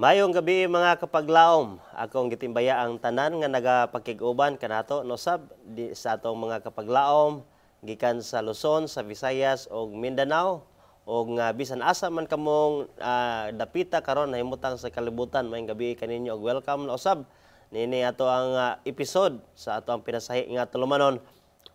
Mayong gabi mga kapaglaom, akong gitimbaya ang tanan nga nagapakig-uban kanato no sab di sa atong mga kapaglaom gikan sa Luzon, sa Visayas ug Mindanao ug nga bisan asa man kamong dapita karon nahimutang sa kalibutan. Mayong gabi kaninyo ug welcome na usab nini ato ang episode sa ato ang pinasahi nga tulumanon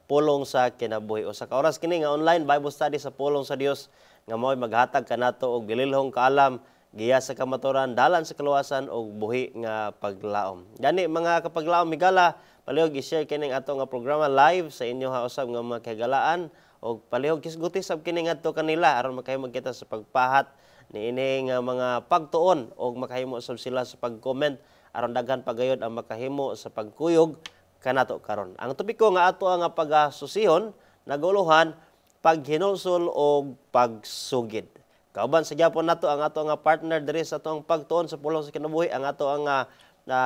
pulong sa kinabuhi. Usa ka oras kini nga online Bible study sa pulong sa Dios nga mao'y maghatag kanato og bililhong kaalam giya sa kamaturan, dalan sa kaluwasan o buhi nga paglaom. Gani mga kapaglaom migala, palihog i-share kining ato nga programa live sa inyo ha usab nga mga kagalaan o palihog kisguti sab kining ato kanila aron makahimo kita sa pagpahat niini nga mga pagtuon o makahimo sab sila sa pag-comment aron daghan pagayod ang makahimo sa pagkuyog kanato karon. Ang topiko nga ato nga pagsusihon naguluhan paghinulsol o pagsugid. Kauban sa gyapon nato ang ato nga partner diri sa atong pagtuon sa pulong sa kinabuhi ang ato ang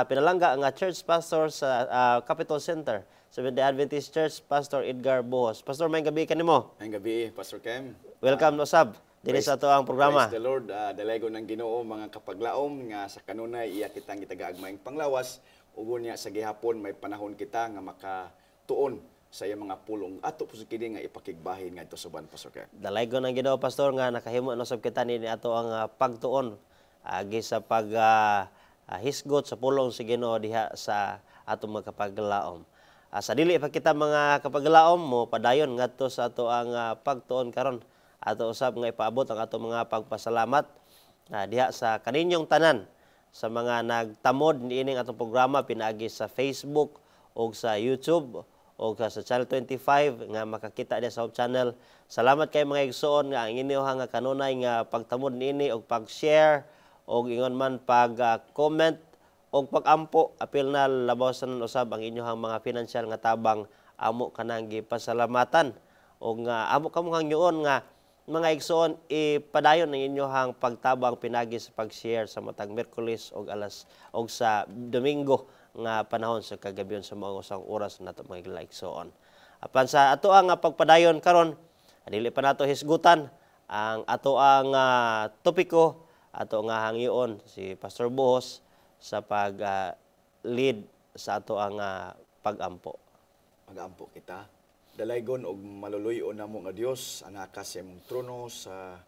pinalangga ang church pastor sa Capitol Center, Seventh-day Adventist Church, Pastor Edgar Buhos. Pastor, may gabi kanimo. May gabi, Pastor Kem. Welcome no sab diri sa ato ang programa. Praise the Lord, dalego ng Ginoo mga kapaglaom nga sa kanunay iya kitang gitagaagmayng panglawas ug unya sa gihapon may panahon kita nga makatuon sa iya mga pulong ato po kini nga ipakigbahin ngadto sa ban, Pastor Kem. Dalaygo ng Ginoo, Pastor, nga nakahimo no sab kita nini ato ang pagtuon agi sa pag hisgot sa pulong sa Ginoo diha sa atong mga kapaglaom. Sa dili pa kita mga kapaglaom mo padayon ngadto sa ato ang pagtuon karon. Ato usab nga ipaabot ang ato mga pagpasalamat diha sa kaninyong tanan sa mga nagtamod niining atong programa pinaagi sa Facebook o sa YouTube o sa Channel 25 nga makakita diha sa channel. Salamat kay mga igsoon nga ang inyo nga kanunay nga pagtamod niini og pag-share og ingon man pag-comment og pag-ampo apil na labasan usab ang inyohang mga financial nga tabang amo kanang gipasalamatan og nga amo kamo hangyoon nga mga igsoon ipadayon ang inyohang pagtabang pinagi sa pag-share sa matag Miyerkules og alas og sa Domingo nga panahon sa kagabion sa mga usang oras nato mga igsoon. Apan sa ato ang pagpadayon karon dili pa nato hisgutan ang ato ang topiko ato nga hangyoon si Pastor Buhos sa pag lead sa ato ang pag-ampo. Pag-ampo kita. Dalaygon og maluluyo namo nga Dios anaka sa imong trono sa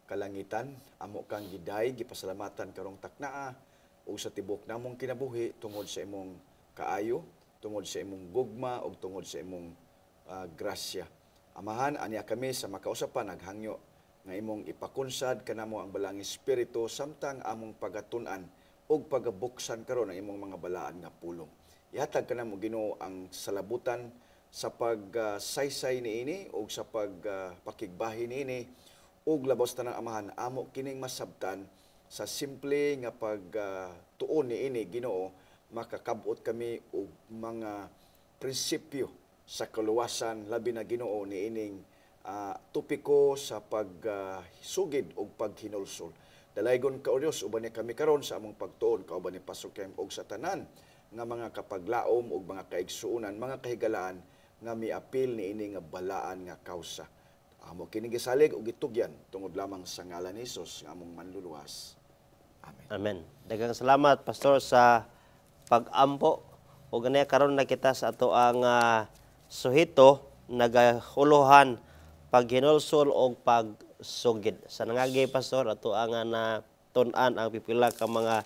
kalangitan, amo kang giday gipasalamatan karong taknaa o sa tibok namong kinabuhi tungod sa imong kaayo, tungod sa imong gugma o tungod sa imong grasya. Amahan, aniya kami sa makausapan naghangyo nga imong ipakunsad kanamo ang balang espiritu samtang among pagatun-an o pagabuksan karon ang imong mga balaan nga pulong. Ihatag kanamo Ginoo ang salabutan sa pagsaysay niini o sa pakigbahin niini o labos tanang amahan amo kining masabtan sa simple nga pagtuon niini Ginoo makakabot kami og mga prinsipyo sa kaluwasan labi na Ginoo niining topiko sa pagsugid og paghinulsol. Dalaygon ka o Dios uban ni kami karon sa among pagtuon kauban ni Pastor Kem og sa tanan nga mga kapaglaom og mga kaigsuonan, mga kahigalaan nga miapil niini nga balaan nga kausa. Amo kini gisalig og gitugyan tungod lamang sa ngalan ni Hesus nga among manluluwas. Amen. Amen. Daghang salamat Pastor sa pag-ampo o ganaya karon na kita sa ato ang suhito nagahuluhan paghinulsol o pagsugid. Sa nangagi Pastor ato ang tun-an ang pipila ka mga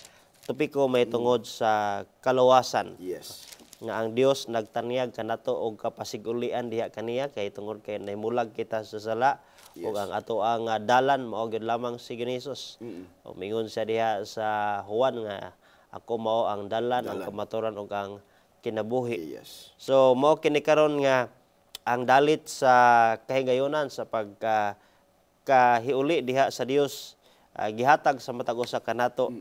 topiko may tungod sa kaluwasan. Yes. Nga ang Dios nagtanyag kanato og kapasigulian diha kaniya kay tungod kay nahimulag kita sa sala ug ang ato ang dalan mao gyud lamang si Hesus. O mingon siya diha sa Juan nga ako mao ang dalan, ang kamaturan ug ang kinabuhi. Yes. So mao kini karon nga ang dalit sa kahigayonan sa kahiuli diha sa Dios gihatag sa matag usa kanato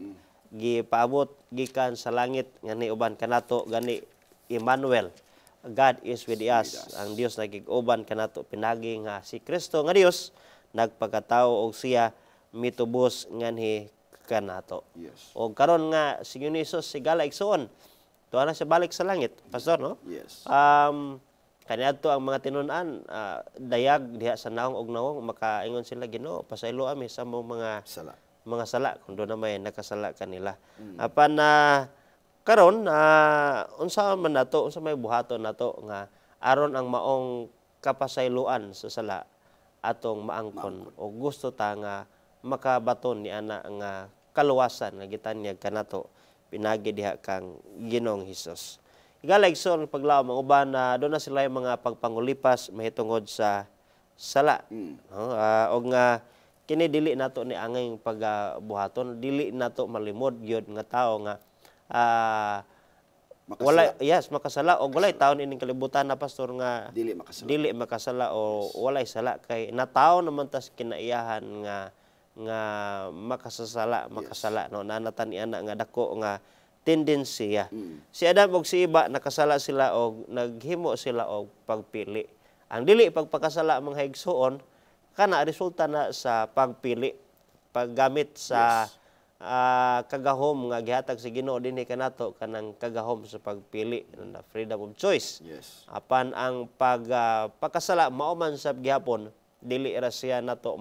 gipaabot gikan sa langit nga niuban kanato gani Emmanuel, God is with us. Ang Dios nagig-uban kanato pinagi nga si Kristo nga Dios nagpakatawo og siya mitubos nganhi kanato. Yes. Og karon nga si Hesus sigala igsoon. Tuwa na siya balik sa langit, Pastor, no? Yes. Kaniadto ang mga tinun-an dayag diha sa naong og naong makaingon sila Ginoo pasaylo ami sa among mga Sala. mga sala kung doon na may nakasala kanila. Apan na karon unsa man nato, unsa may buhaton nato nga aron ang maong kapasayloan sa sala atong maangkon o gusto ta nga makabaton ni ana nga kaluwasan nga gitanyag kanato pinagi diha kang Ginoong Hesus. Igalag son paglaom ang uban na doon na sila yung mga pagpangulipas mahitungod sa sala. No? Og nga kini dili nato ni angay pagbuhaton, dili nato malimod gyud nga tao nga wala makasala o walay taon ining kalibutan na pastor nga dili makasala o walay sala kay natawo naman tas kinaiyahan nga makasala no nanatan ana nga dako nga tendensiya. Si Adam ug si Eva nakasala sila og naghimo sila og pagpili. Ang dili pagpakasala mga higsuon kana resulta na sa pagpili, paggamit sa kagahom nga gihatag sa Ginoo dinhi kanato kanang kagahom sa pagpili na freedom of choice. Apan ang pagkasala mao man sab gihapon dili ra siya nato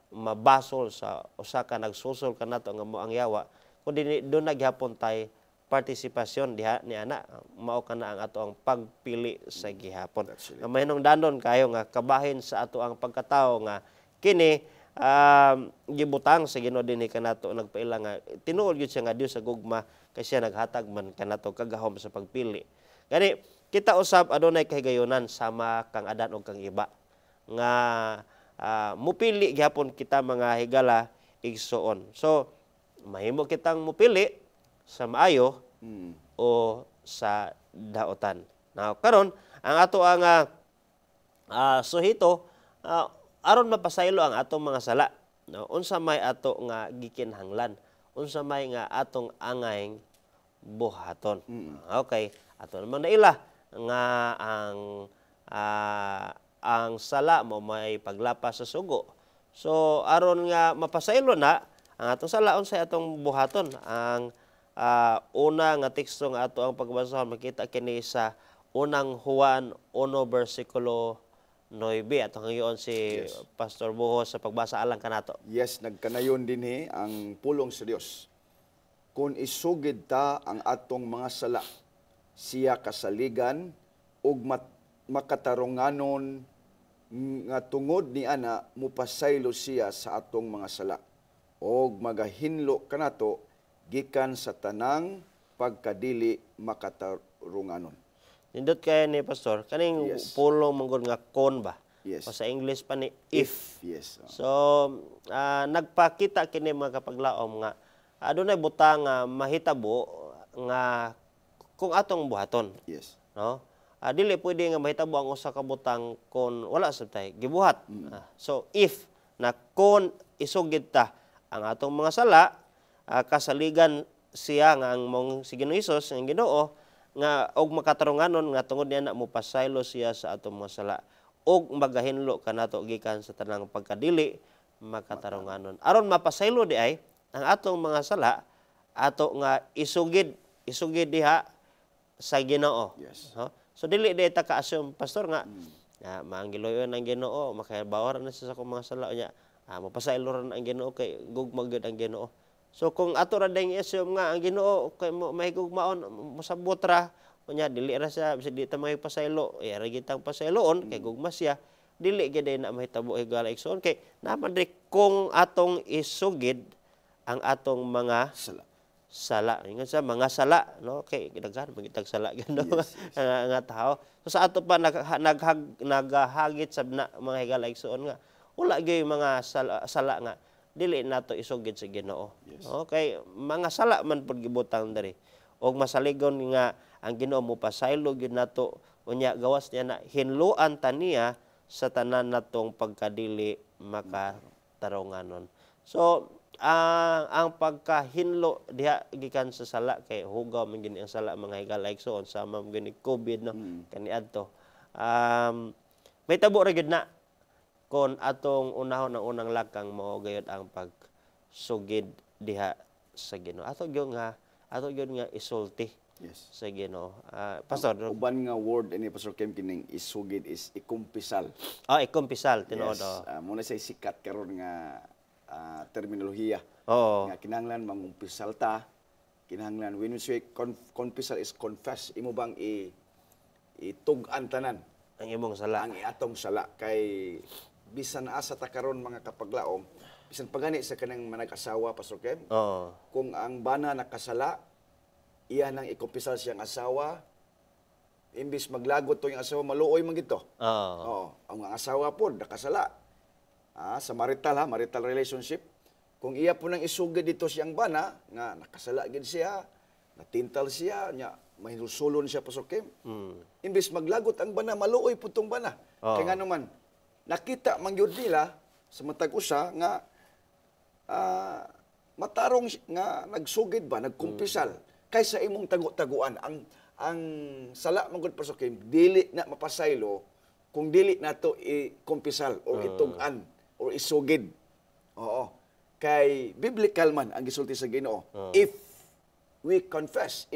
mabasol sa usa ka nagsusol kanato nga mo ang yawa kundi doon na gihapon tay partisipasyon diha ni ana mao kana ang ato ang pagpili sa gihapon. Nga mahinong danon kayo nga kabahin sa ato ang pagkatawo nga kini gibutang sa Ginoo dinhi kanato nagpaila nga tinuod gyud siya nga Dios sa gugma kay siya naghatag man kanato kagahom sa pagpili. Gani kita usab adunay kahigayonan sama kang Adan ug kang Eva nga mupili gyapon kita mga higala igsuon. So mahimo kitang mupili sa maayo o sa daotan. Now karon ang ato ang suhito aron mapasaylo ang atong mga sala. No, unsa may ato nga gikinahanglan, unsa may nga atong angay buhaton. Okay, ato namang naila nga ang sala mo may paglapas sa sugo. So aron nga mapasaylo na ang atong sala unsay atong buhaton. Ang una nga teksto nga ato ang pagbasahon makita kini sa unang Juan 1 versikulo 9 at ngayon si Pastor Buhos sa pagbasa alang kanato. Yes, nagkanayon dinhi ang pulong sa Dios. Kung isugid ta ang atong mga sala, siya kasaligan ug makatarunganon nga tungod ni ana mupasaylo siya sa atong mga sala og magahinlo kanato gikan sa tanang pagkadili makatarunganon. Nindot kaya ni Pastor, kaning pulong manggod nga kon ba? O sa English pa ni if. So, nagpakita kini mga kapaglaom nga adunay butang nga mahitabo nga kung atong buhaton. No? Dili pwede nga mahitabo ang usa ka butang kon wala sabtay gibuhat. So, if na kon isugid ta ang atong mga sala, kasaligan siya nga ang mong si Ginoong Hesus ang Ginoo nga og makatarunganon nga tungod niya na mo pasaylo siya sa atong mga sala og magahinlo kanato gikan sa tanang pagkadili makatarunganon aron mapasaylo di ay ang atong mga sala ato nga isugid diha sa Ginoo. So dili di ta ka-assume pastor nga maanggiloyon ang Ginoo makabawaran na siya sa akong mga sala nya mapasaylo ron ang Ginoo kay gugma gyud ang Ginoo. So kung ato ra ding assume nga ang Ginoo kay mahigugmaon mosabot ra unya dili ra siya bisag di ta mahipasaylo ra gitang pasayloon kay gugma siya dili gid na mahitabo higala igsoon kay naman kung atong isugid ang atong mga sala ingon sa mga sala no kay daghan magitag sala gano nga tao. So sa ato pa naghagit sab na mga higala igsoon nga wala gyud mga sala nga dili nato isugid sa Ginoo. Okay, mga sala man pud gibutang diri. Og masaligon nga ang Ginoo mo pasaylo gyud nato unya gawas niya na hinluan ta niya sa tanan natong pagkadili makatarunganon. So ang pagkahinlo diha gikan sa sala kay hugaw man gini ang sala mga higala igsoon sama man gini COVID no kaniadto. May tabo ra gyud na kon atong unahon ang unang lakang mao gayud ang pagsugid diha sa Ginoo. Ato gyud nga isulti sa Ginoo. Pastor, uban nga word ini Pastor Kim kining isugid is ikumpisal. Ikumpisal tinuod. Muna say sikat karon nga terminolohiya. Oo. Nga kinahanglan mangumpisal ta, kinahanglan when we say confessal is confess, imo bang itug-an tanan Ang imong sala. ang atong sala kay bisan asa ta karon mga kapaglaom, bisan pagani sa kanang manag-asawa Pastor Kem, Oo. kung ang bana nakasala, iya nang ikumpisal siyang asawa, imbis maglagot to yung asawa, maluoy man gito. Oo. Oo, ang mga asawa po nakasala. Sa marital relationship, kung iya po nang isugid dito siyang bana, nga nakasala gid siya, natintal siya, nya mahinusulon siya Pastor Kem. Imbis maglagot ang bana, maluoy po tong bana. Oo. Kaya nga naman, nakita man gyud nila sa matag usa nga matarong nga nagsugid ba, nagkumpisal kaysa imong tagu-taguan. Ang sala man gud Pastor Kim, dili na mapasaylo kung dili nato i-kumpisal o itug-an o isugid. Oo. Kay biblical man ang gisulti sa Ginoo. If we confess,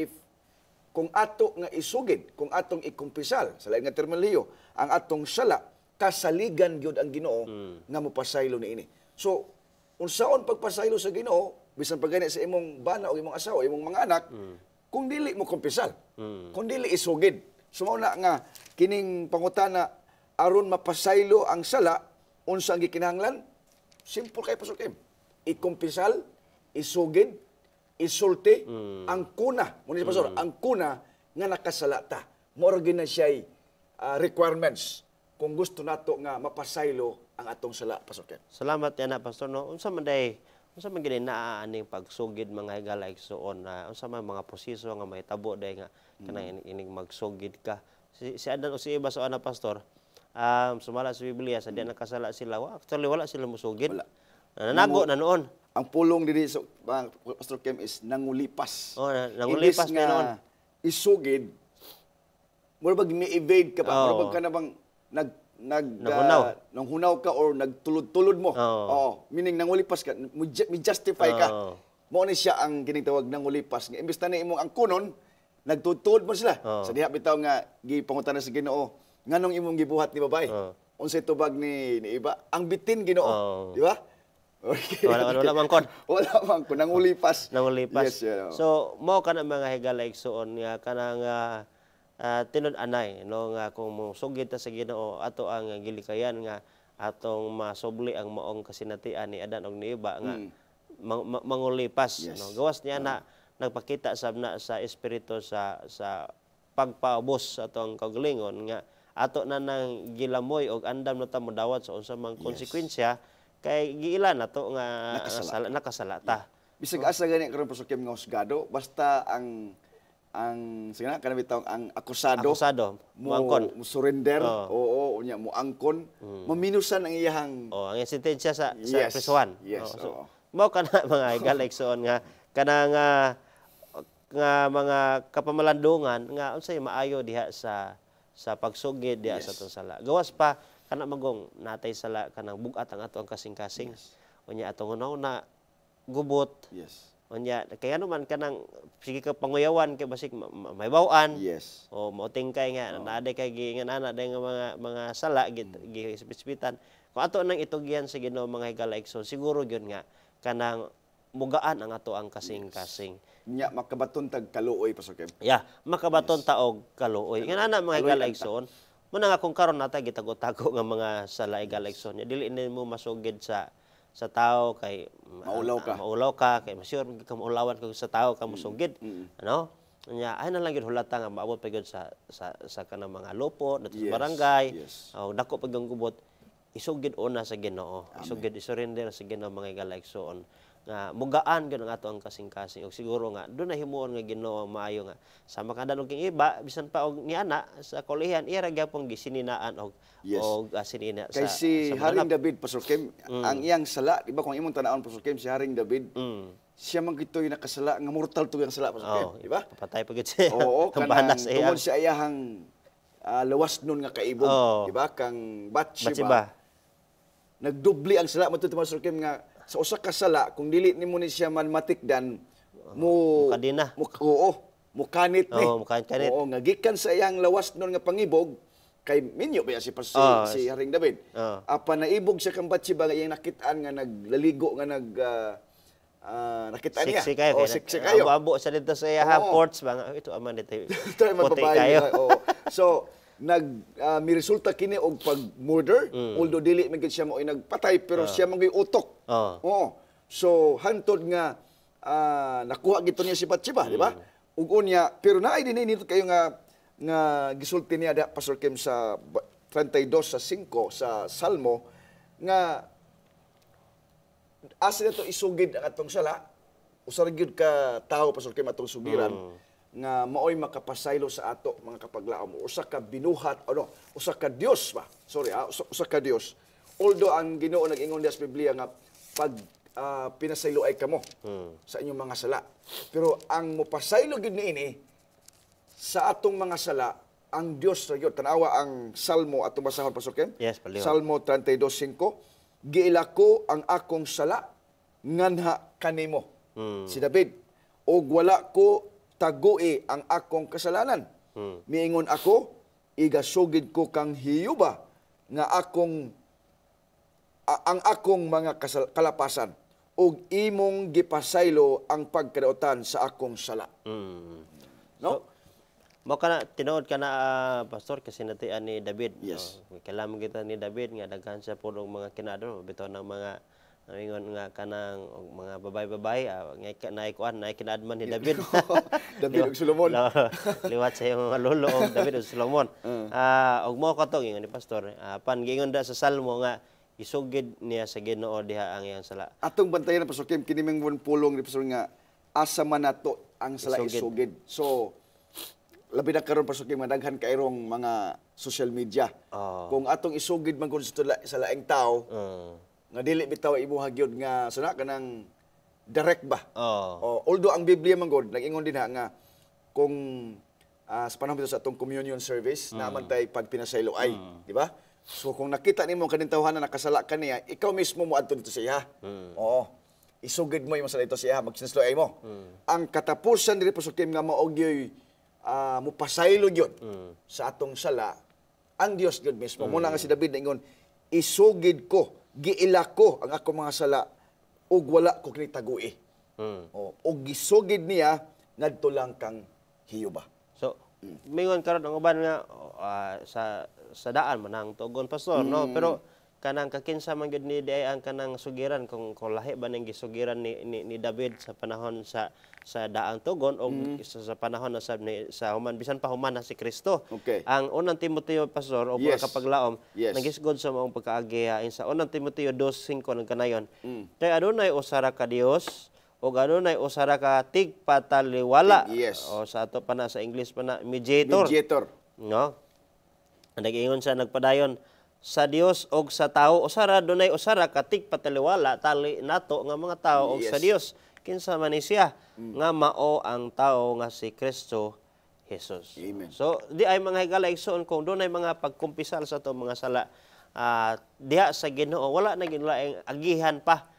kung ato nga isugid, kung atong ikumpisal, sa lain nga terminolohiyo, ang atong sala, kasaligan gyud ang Ginoo nga mopasaylo niini. So, unsaon pagpasaylo sa Ginoo, bisan pagani sa imong bana o imong asawa, imong mga anak, kung dili mo kumpisal, kung dili isugid. Sumao na nga kining pangutana aron mapasaylo ang sala, unsa ang gikinahanglan? Simple kay Pastor Kim. Ikumpisal, isugid, isulti ang kuna. Muna si Pastor, ang kuna nga nakasala ta. Moro gyud na siya requirements kung gusto nato nga mapasaylo ang atong sala, Pastor Ken. Salamat yan na, Pastor. No? Unsa man gini naaaning pagsugid mga higala igsoon na unsa man mga proseso nga mahitabo day nga kanang ining magsugid ka. Si Adan o si Eva so ana Pastor, sumala sa Biblia sa di nakasala sila. Actually wala sila musugid. Wala. Nanago na noon. Ang pulong diri sa Pastor Kem is nangulipas. Oh, nangulipas Imbis na noon. Isugid, murag ni-evade ka pa, murag ka na bang nanghunaw ka or nagtulod-tulod mo. Oo. Meaning nangulipas ka, may justify ka. Mo ni siya ang kinitawag nangulipas. Imbis na imong ang kunon, nagtutulod mo sila. Sa diha bitaw nga gipangutanan sa Ginoo, nganong imong gibuhat ni babae? Unsay tubag ni iba? Ang bitin Ginoo, di ba? Okay. Wala man kon. Wala man kon, nangulipas. Nangulipas. Yes, yeah. So mo kana mga higala igsoon nga kanang tinud-anay no nga kung mosugid ta sa Ginoo ato ang gilikayan nga atong masubli ang maong kasinatian ni Adan ug ni Eva nga mangulipas. Yes. No? Gawas niya na nagpakita sabna sa espiritu sa pagpaubos sa atong kaugalingon nga ato na nang gilamoy og andam na ta modawat sa unsa mang konsekwensya kay giilan nato nga nakasala ta. Bisag asa gani karon Pastor Kim nga husgado, basta ang sige na kanang ang akusado mo surrender, oo, unya mo angkon, maminusan ang iyahang ang sentensya sa prisuhan. Yes, so, mao kana mga higalaigsoon nga kanang nga mga kapamalandungan nga unsay maayo diha sa pagsugid diha sa atong sala. Gawas pa kana magong natay sala kanang bugat ang ato ang kasing-kasing. Unya atong una gubot. Yes. Unya kaya naman kanang sige ka panguyawan kay basig may baw-an. Yes. O moting kay nga naaday kay giingan ana day nga mga sala gispispitan. Kung ato nang itugyan sa Ginoo mga higalaigsoon, siguro gyud nga kanang mugaan ang ato ang kasing-kasing. Nya makabaton tag kaluoy Pastor Kim. Yeah, makabaton ta og kaluoy. Nga ana mga higalaigsoon, muna nga kung karon nata gitago-tago nga mga sala higalaigsoon, dili ni mo masugid sa tao kay maulaw ka kay sure ka maulawan ka sa tao ka musugid ano nya ay na lang gyud hulata nga maabot pa gyud sa kanang mga lupo dito sa barangay dako pa gyud gubot isugid una sa Ginoo isugid isurrender sa Ginoo mga higalaigsoon nga mugaan gyud ang ato ang kasing-kasing ug siguro nga do na himuon nga Ginoo ang maayo nga sama kada og iba bisan pa og niana sa kolehian ira gyapon gisininaan og sinina kay si Haring David Pastor Kim ang iyang sala di ba kung imong tan-awon Pastor Kim si Haring David siya man gitoy nakasala nga mortal to yang sala Pastor Kim di ba papatay pa gyud siya oo kanang tungod sa iyahang lawas nun nga kaibog di ba kang Bathsheba nagdubli ang sala mo to Pastor Kim nga sa usa ka sala kung dili nimo ni siya man matikdan mo kadina mukanit ni mukanit oo nga gikan sa iyang lawas nun nga pangibog kay minyo ba si si Haring David. Apa naibog siya kang Batsheba nga iyang nakitaan nga naglaligo nga nakitaan niya. Siksi kayo. Siksi kayo. Abo sa dito sa iya ports ba ito aman dito. Puti kayo. So may resulta kini og pag-murder, although dili man gid siya mo nagpatay pero siya man utok. So hantod nga nakuha gito niya si Batsheba, di ba? Ug unya pero naay dinhi nito kayo nga gisulti niya Pastor Kim sa 32 sa 5 sa Salmo nga asa nato isugid ang atong sala usar gyud ka tawo Pastor Kim atong sugiran nga maoy makapasaylo sa ato mga kapaglaom usa ka binuhat usa ka Dios ba usa ka Dios although ang Ginoo nag-ingon sa Biblia nga pag pinasaylo ay kamo sa inyong mga sala pero ang mopasaylo gid niini sa atong mga sala ang Dios ra gyud tanawa ang Salmo atong basahon Pastor Ken Salmo 32:5 giilako ang akong sala nganha kanimo si David og wala ko tagui ang akong kasalanan. Miingon ako, igasugid ko kang hiyuba nga ang akong mga kalapasan ug imong gipasaylo ang pagkadautan sa akong sala. No? Mo kana tinuod kana pastor kasi natian ni David. Yes. Kailangan kita ni David nga daghan sa pulong mga kinadro bitaw ng mga ingon nga kanang mga babay-babay nga naikuan na kinaadman ni David. David ug Solomon. Liwat sa iyong mga lolo og David ug Solomon. Og mo katong ingon ni pastor pan giingon da sa Salmo nga isugid niya sa Ginoo diha ang iyang sala. Atong bantayan na Pastor Kim kini ming pulong ni pastor nga asa man nato ang sala isugid. So labi na karon Pastor Kim daghan kairong mga social media. Kung atong isugid man kun sa laing tao nga dili bitaw imuha gyud nga sana kanang direct ba. Although ang Biblia man gud nag-ingon din nga kung sa panahon sa atong communion service naman tay pagpinasaylo ay, di ba? So kung nakita nimo kaning tawhanan nakasala kaniya, ikaw mismo mo adto dito sa iya. Isugid mo imong sa dito sa iya, magsinaslo ay mo. Ang katapusan diri Pastor Kim nga mao gyoy mupasaylo gyud sa atong sala ang Dios gyud mismo. Muna nga si David ingon, isugid ko giila ko ang ako mga sala ug wala ko kini tagui. Og gisugid niya ngadto lang kang hiyuba. So mingon karon ang uban nga sa daan man ang tugon pastor no pero kanang kakinsa man gyud ni diay ang kanang sugiran kung lahi ba ning gisugiran ni David sa panahon sa daang tugon o sa panahon na sa human bisan pa human na si Kristo. Ang unang Timoteo pastor o mga kapaglaom nagisgod sa maong pagkaagiya sa unang Timoteo 2:5 nagkanayon. Kay adunay usara ka Dios o adunay usara ka tigpataliwala o sa ato pa na sa English pa na mediator. No? Nag-ingon sa nagpadayon sa Dios og sa tao usara dunay usara ka tigpataliwala tali nato nga mga tao og sa Dios kinsa man ni siya nga mao ang tao nga si Kristo Jesus. Amen. So di ay mga higala igsoon kung dunay mga pagkumpisal sa to mga sala diha sa Ginoo wala na ginlaing agihan pa.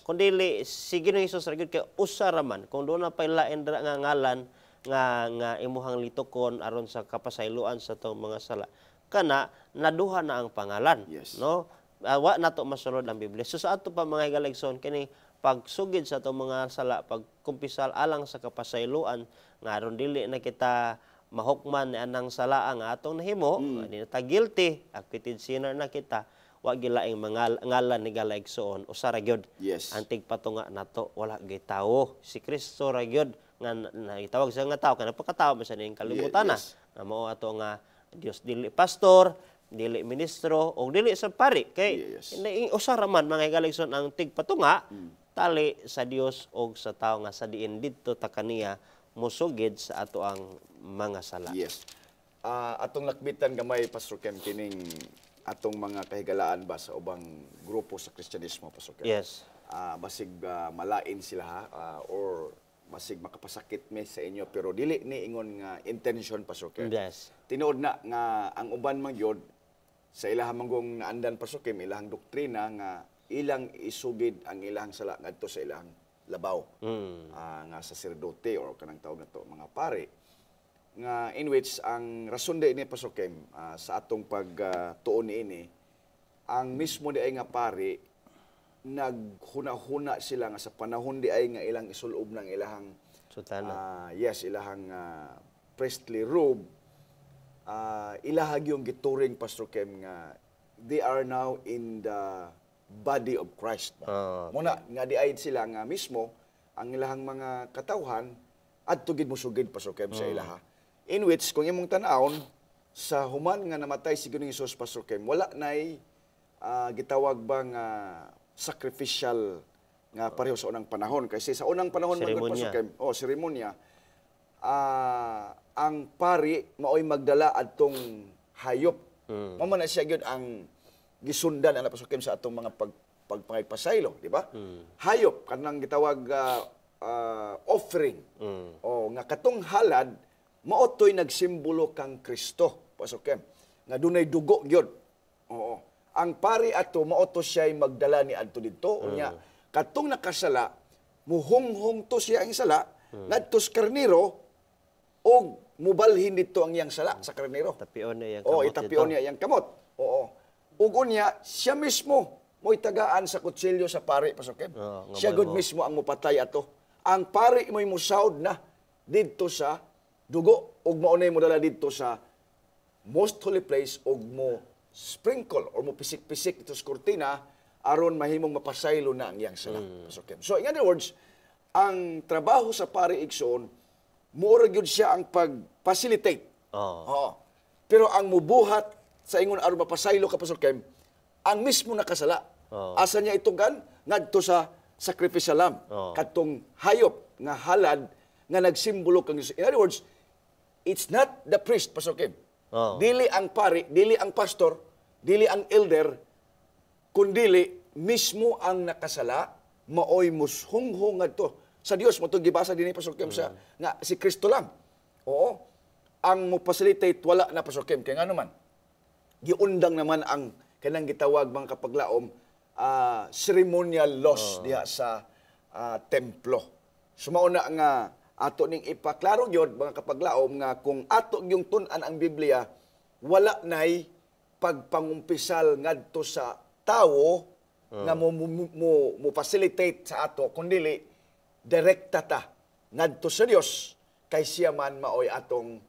Kundi si Ginoo Jesus ra gyud kay usara man kung doon na pay lain dira nga ngalan nga imuhang litukon aron sa kapasayloan sa tong mga sala kana naduha na ang pangalan no wa nato masulod ang Biblia. So sa ato pa mga higala igsoon kini pagsugid sa itong mga sala, pagkumpisal alang sa kapasayloan, nga aron dili na kita mahukman ni anang sala ang atong nahimo, di na ta guilty, acquitted sinner na kita, wa gilaing ngalan ni galaigsoon, usara gyud. Ang tigpatunga nato, wala gyud tawo. Si Kristo ra gyud nga nagitawag sa nga tawo, kana pagkatawo sa ning kalibutan na. Nga mao ato nga Dios dili pastor, dili ministro o dili sa pari kay usara man mga galigson ang tigpatunga tali sa Dios o sa tao nga sa diin didto ta kaniya musugid sa ato ang mga sala. Atong lakbitan gamay Pastor Kem kining atong mga kahigalaan ba sa ubang grupo sa Kristyanismo Pastor Kem. Basig malain sila or basig makapasakit me sa inyo pero dili ni ingon nga intention Pastor Kem. Tinuod na nga ang uban man gyud sa ilahang manggong naandan Pastor Kem ilahang doktrina nga ilang isugid ang ilahang sala ngadto sa ilahang labaw nga saserdote or kanang tawag nato mga pare nga in which ang rason di ini Pastor Kem, sa atong pagtuon ini, ang mismo di ay nga pari naghuna-huna sila nga sa panahon di ay nga ilang isulob ng ilahang Sutana. ilahang priestly robe, ilahag yung gituring Pastor Kem nga they are now in the body of Christ. Muna nga di ay sila nga mismo ang ilahang mga katawhan at tugid mo sugid Pastor Kem sa ilaha. In which kung imong tan-awon sa human nga namatay si Ginoong Hesus Pastor Kem, wala nay gitawag ba nga sacrificial nga pareho sa unang panahon kasi sa unang panahon man Pastor Kem, seremonya, ang pari maoy magdala adtong hayop. Mamo na siya gyud ang gisundan ana Pastor Kem sa atong mga pagpangaypasaylo, di ba? Hayop kanang gitawag offering. O nga katong halad maotoy nagsimbolo kang Kristo, Pastor Kem, nga dunay dugo gyud. Oo. Ang pari ato maoto siya magdala ni adto didto unya katong nakasala muhunghong to siya ang sala ngadto sa karnero og mubalhin dito ang iyang sala sa karnero. Tapion niya yang kamot. Itapion niya yang kamot. Oo. Ug unya siya mismo mo'y tagaan sa kutsilyo sa pari, Pastor Kem. Siya gud mismo ang mupatay ato. Ang pari mo'y musaud na didto sa dugo ug maunay mo dala didto sa most holy place ug mo sprinkle or mo pisik-pisik dito sa kurtina aron mahimong mapasaylo na ang iyang sala. Pastor Kem. So in other words, ang trabaho sa pari igsoon muura gyud siya ang pag-facilitate. Pero ang mubuhat sa ingon aron mapasaylo ka Pastor Kem, ang mismo nakasala. Asa niya itugan ngadto sa sacrificial lamb, katong hayop nga halad nga nagsimbolo kang in other words, it's not the priest, Pastor Kim. Dili ang pari, dili ang pastor, dili ang elder, kundili mismo ang nakasala, maoy mushunghong ngadto sa Dios. Mo gibasa dinhi Pastor Kim sa nga si Kristo lang. Oo. Ang mo facilitate wala na Pastor Kim kay ngano man. Giundang naman ang kanang gitawag mga kapaglaom ceremonial laws diha sa templo. Sumauna nga ato ning ipaklaro gyud mga kapaglaom nga kung ato yung tun-an ang Biblia wala nay pagpangumpisal ngadto sa tawo nga mo facilitate sa ato kundi direkta ta ngadto sa Dios kay siya man maoy atong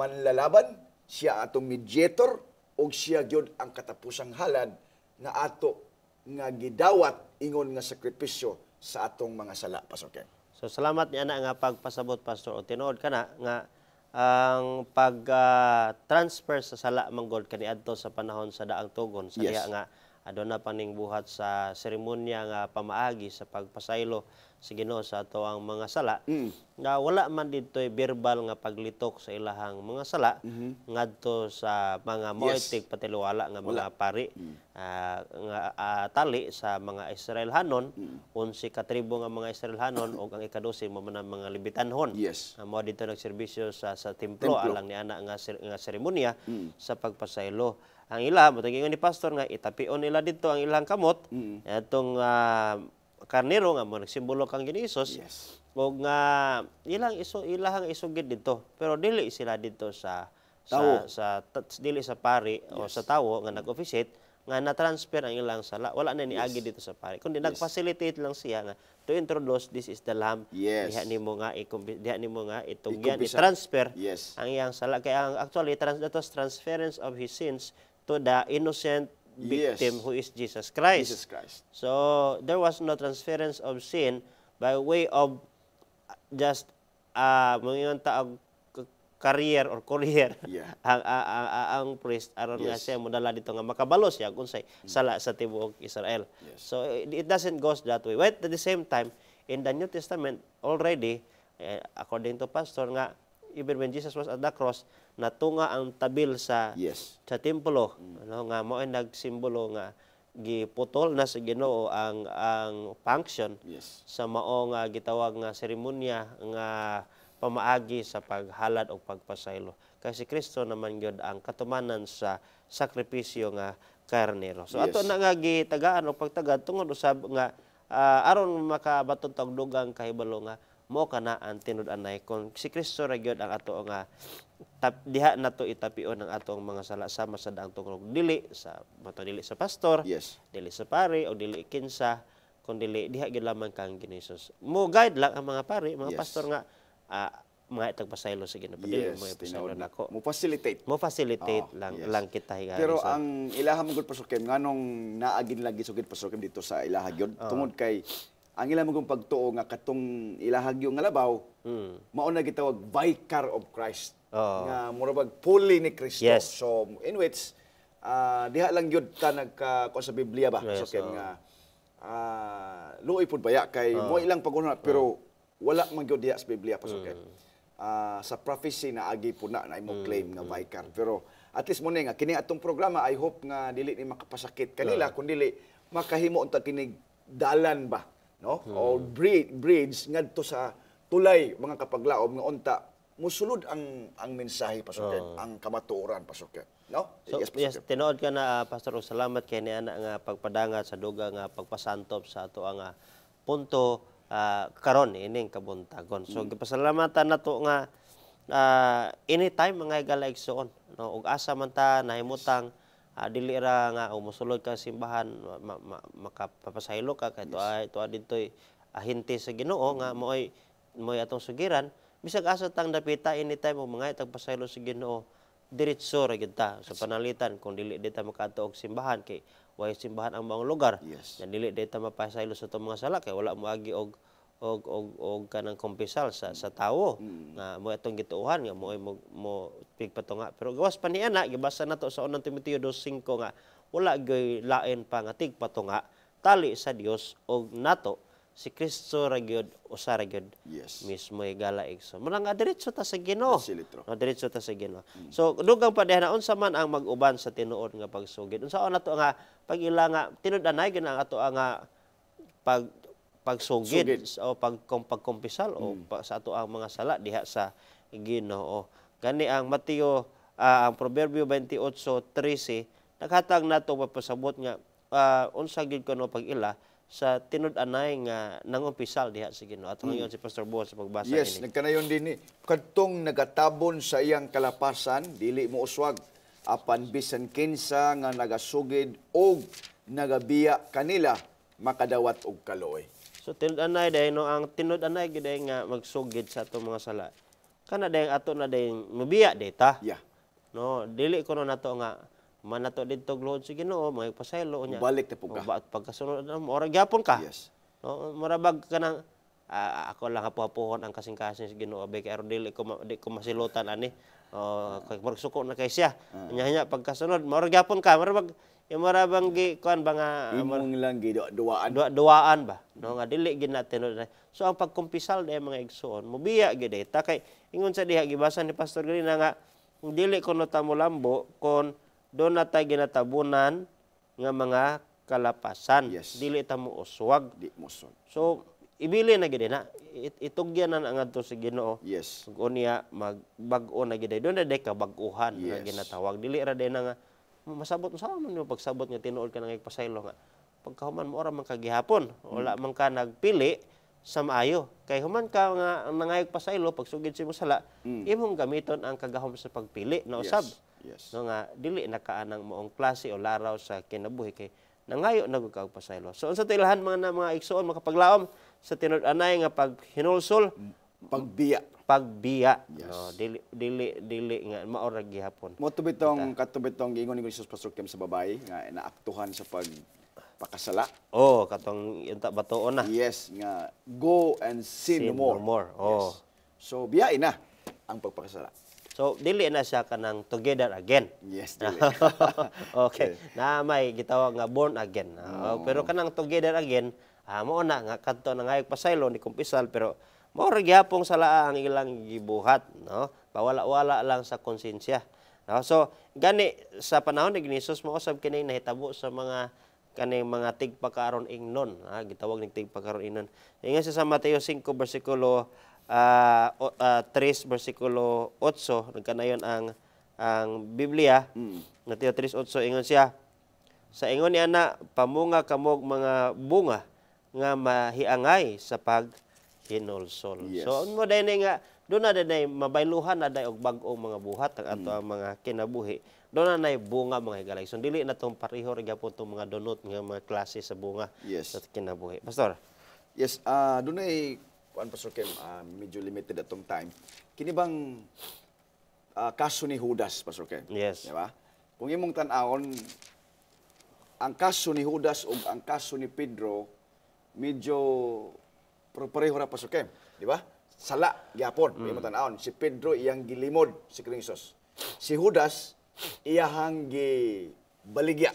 manlalaban, siya atong mediator ug siya gyud ang katapusang halad nga ato nga gidawat ingon nga sakripisyo sa atong mga sala, Pastor Ken. So salamat niya na nga pagpasabot Pastor o tinuod kana nga ang pag-transfer sa sala manggod kaniadto sa panahon sa daang tugon sa diha nga aduna paning buhat sa seremonya nga pamaagi sa pagpasaylo sa Ginoo sa ato ang mga sala nga wala man didtoy verbal nga paglitok sa ilahang mga sala ngadto sa mga moetik patiluwala nga mga pari nga tali sa mga Israelhanon 11 ka tribo nga mga Israelhanon ug ang ika-12 mo man mga Levitanhon mo dito nagserbisyo sa templo alang ni ana nga seremonya sa pagpasaylo. Ang ila mo ingon ni pastor nga itapion nila dito ang ilang kamot atong karnero nga mo nagsimbolo kang Ginoos ug nga ilahang isugid dito pero dili sila dito sa dili sa pari o sa tawo nga nag-officiate nga na-transfer ang ilang sala wala na niagi dito sa pari kundi nag-facilitate lang siya nga to introduce this is the lamb diha nimo nga itugyan i-transfer ang iyang sala kay ang actually transference of his sins to the innocent victim who is Jesus Christ. So there was no transference of sin by way of just mga taog career or courier ang priest aron nga siya modala dito nga makabalo siya unsay sala sa tibuok Israel. So it doesn't goes that way. But at the same time in the New Testament already according to pastor nga even when Jesus was at the cross natunga ang tabil sa templo nga mao ay nagsimbolo nga giputol na sa Ginoo ang function sa mao nga gitawag nga seremonya nga pamaagi sa paghalad o pagpasaylo. Kasi Kristo naman gyud ang katumanan sa sakripisyo nga karnero. So ato na nga gitagaan og pagtagad tungod usab nga aron makabaton og dugang kahibalo nga mo kana ang tinud-anay kung si Kristo ra gyud ang ato nga diha nato itapion ang atong mga sala sama sa daang tungkol dili sa dili sa pastor, Yes. dili sa pari o dili kinsa kun dili diha gyud lamang kang Ginoos. Mo guide lang ang mga pari, mga Yes. pastor nga mga tagpasaylo sa Ginoo. Dili mo ipasaylo tinuod na. nako. Mo facilitate. Mo facilitate Yes. lang kita higayon. Pero ang ilaha mong gud pasukim nganong naagin lagi sugid pasukim dito sa ilaha gyud tungod kay ang ilaha mong pagtuo nga katong ilaha gyud nga labaw mao na gitawag vicar of Christ. Nga murag puli ni Kristo. Yes. So in which diha lang gyud ta nagka sa Biblia ba Yes, pasukim nga luoy pud baya kay mo ilang paguna pero wala man gyud diha sa Biblia pasukim. Sa prophecy na agi po na imo claim nga vicar. Pero at least mo nga kini atong programa I hope nga dili ni makapasakit kanila kun dili makahimo unta kinig dalan ba no o bridge ngadto sa tulay mga kapaglaom nga unta musulod ang mensahe pasukin ang kamatuoran pasukin no. So, yes, tinuod ka na Pastor, salamat kay ni ana nga pagpadangat sa duga nga pagpasantop sa ato nga punto karon ining kabuntagon. So gipasalamatan nato nga anytime mga igalaigsoon no ug asa man ta nahimutang dili ra nga musulod ka simbahan makapapasaylo ka kay tuwa ditoy ahinti sa Ginoo nga moy atong sugiran bisag asa tang dapita anytime og mga tagpasaylo sa Ginoo diretso ra gyud ta sa panalitan kung dili dita makaadto og simbahan kay way simbahan ang maong lugar. Yes. Na dili dita mapasaylo sa itong mga sala kay wala mo agi og kanang kumpisal sa tawo nga mo atong gituohan nga mo pigpatunga pero gawas pa ni ana gibasa nato sa unang Timoteo 2:5 nga wala gyud lain pa nga tigpatunga tali sa Dios og nato si Kristo ra gyud usa ra gyud mismo igalaig so muna nga diretso ta sa Ginoo no diretso ta sa Ginoo so dugang pa diha unsa man ang mag-uban sa tinuod nga pagsugid unsa nato nga pag-ila nga tinud-anay gyud ang ato nga pagsugid o pagkumpisal o sa ato ang mga sala diha sa Ginoo gani ang Mateo ang Proverbio 28:13 naghatag nato papasabot nga unsa gyud kuno pag-ila sa tinud-anay nga nangumpisal diha sa Ginoo. Ato ngayon si Pastor Bo sa pagbasa Yes, nagkanayon din ni kadtong nagatabon sa iyang kalapasan dili mo uswag apan bisan kinsa nga nagasugid og nagabiya kanila makadawat og kaloy. So tinud-anay day no ang tinud-anay gid nga magsugid sa atong mga sala. Kana day ato na day mabiya data. Yeah. No, dili kuno nato nga manato didto gluhod sa Ginoo may pasaylo nya. Balik na pugka. Pagkasunod ora gyapon ka. Yes. No, marabag ka nang ako lang hapuhapuhon ang kasing-kasing sa Ginoo kay aron dili ko masilutan ani. Kay magsuko na kay siya. Nya pagkasunod ora gyapon ka marabag marabang gi kuan ba nga imong lang duwaan. Duwaan ba no nga dili gid natin. So ang pagkumpisal day mga igsoon mobiya gid ta kay ingon sa diha gibasa ni Pastor Grina nga dili kuno ta mo lambo kon doon na tayo ginatabunan nga mga kalapasan. Yes. Dili ta mo uswag. Di mo uswag. So, ibili na gid na. Itugyan na ang adto sa Ginoo. Yes. Ug unya magbag-o na gid. Doon na day kabaguhan nga ginatawag. Dili ra day na nga masabot sa man mo pagsabot nga tinuod ka nang ipasaylo nga. Pagkahuman mo ora man kagihapon. Wala man ka nagpili sa maayo. Kay human ka nga nangayog pasaylo pagsugid sa imong sala, imong gamiton ang kagahom sa pagpili na usab. Yes. No nga dili nakaanang moong klase o laraw sa kinabuhi kay nangayo nagkag pasaylo. So unsa tilahan mga igsoon makapaglaom sa tinud-anay nga paghinulsol pagbiya. Yes. No dili nga maora gihapon. Mo tubitong katubitong giingon ni Jesus Pastor Kim sa babae nga naaktuhan sa pagpakasala. Katong unta batuon na. Yes, nga go and sin no more. Yes. So biyain na ang pagpakasala. So dili na siya kanang together again. Yes, dili. Okay. Na may gitawag nga born again. Pero kanang together again, mao na nga kadto na ngayog pasaylo ni kumpisal pero mao ra gyapon sala ang ilang gibuhat, no? Pawala-wala lang sa konsensya. No? So gani sa panahon ni Jesus mo usab kini nahitabo sa mga kaning mga tigpakaron ingnon, gitawag ning tigpakaron ingnon. Ingon sa Mateo 5 bersikulo 3 bersikulo 8 nagkanayon ang Biblia. Mateo 3:8 ingon siya sa ingon niya na pamunga kamog mga bunga nga mahiangay sa hinulsol. Yes. So mo dinhi nga doon na dinhi mabayluhan na og bag-ong mga buhat ang ato ang mga kinabuhi. Doon na bunga mga higalay. So dili na tong pareho ra gyapon tong mga donut nga mga klase sa bunga Yes. sa kinabuhi. Pastor. Yes, doon ay, Pastor Kim, medyo limited atong time. Kini bang kaso ni Judas, Pastor Kim? Yes. Di ba? Kung imong tan-awon, ang kaso ni Judas o ang kaso ni Pedro, medyo pareho ra, Pastor Kim. Di ba? Sala, gyapon. Imong tan-awon, si Pedro iyang gilimod si Kristo. Si Judas, iyahang gibaligya